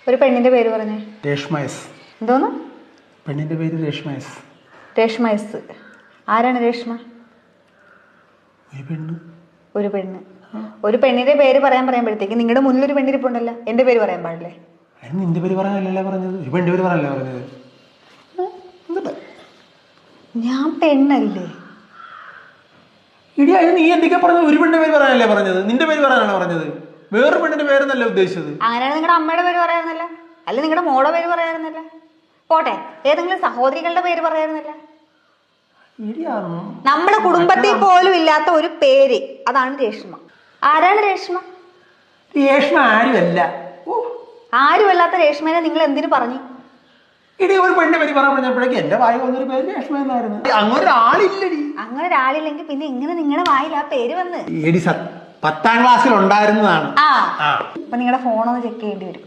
ഒരു പെണ്ണിന്റെ പേര് പറഞ്ഞേ. രേഷ്മ എസ്. എന്തോന്ന്? പെണ്ണിന്റെ പേര് രേഷ്മ എസ്. രേഷ്മ എസ്. ആരാണ് രേഷ്മ? ഒരു പെണ്ണ്. ഒരു പെണ്ണ്. ഒരു പെണ്ണിന്റെ പേര് പറയുമ്പോഴത്തേക്ക് നിങ്ങളുടെ മുന്നിൽ ഒരു പെണ്ണിരിപ്പുണ്ടല്ലോ, എന്റെ പേര് പറയാൻ പാടില്ലേ? നിന്റെ പേര് പറയാനല്ലേ പറഞ്ഞത്, ഒരു പെണ്ണിന്റെ പേര് പറയാനല്ലേ പറഞ്ഞത്. ഞാൻ പെണ്ണല്ലേ? ഇടി അതിന് നീ എന്തൊക്കെ പറഞ്ഞത്? ഒരു പെണ്ണിന്റെ പേര് പറയാനല്ലേ പറഞ്ഞത്, നിന്റെ പേര് പറയാനാണ് പറഞ്ഞത്. വേറൊരു പെണ്ണിന്റെ പേരെന്നല്ല ഉദ്ദേശിച്ചത്. അങ്ങനെയാണ് നിങ്ങളുടെ അമ്മയുടെ പേര് പറയാറുന്നല്ല, അല്ല നിങ്ങളുടെ മോടെ പേര് പറയാറുന്നല്ല, പോട്ടെ ഏതെങ്കിലും സഹോദരികളുടെ പേര് പറയാറുന്നല്ല. നമ്മുടെ കുടുംബത്തിൽ പോലും ഇല്ലാത്ത ഒരു പേര്, അതാണ് രേഷ്മ. ആരാണ് രേഷ്മ? രേഷ്മ ആരുമല്ല. ആരുമല്ലാത്ത രേഷ്മേനെ നിങ്ങൾ എന്തിനു പറഞ്ഞു? ഇടി ഒരു പെണ്ണിന്റെ പേര് പറയാൻ പറഞ്ഞപ്പോഴേക്ക് എന്റെ വായി വന്നൊരു പേര് രേഷ്മ എന്നായിരുന്നു. അങ്ങനെ ഒരാളില്ലടി. അങ്ങനെ ഒരാളില്ലെങ്കിൽ പിന്നെ എങ്ങനെ നിങ്ങളുടെ വായിൽ ആ പേര് വന്ന്? 10ാം ക്ലാസ്സിൽ ഉണ്ടായിരുന്നതാണ്. അപ്പൊ നിങ്ങളുടെ ഫോണൊന്ന് ചെക്ക് ചെയ്യേണ്ടി വരും.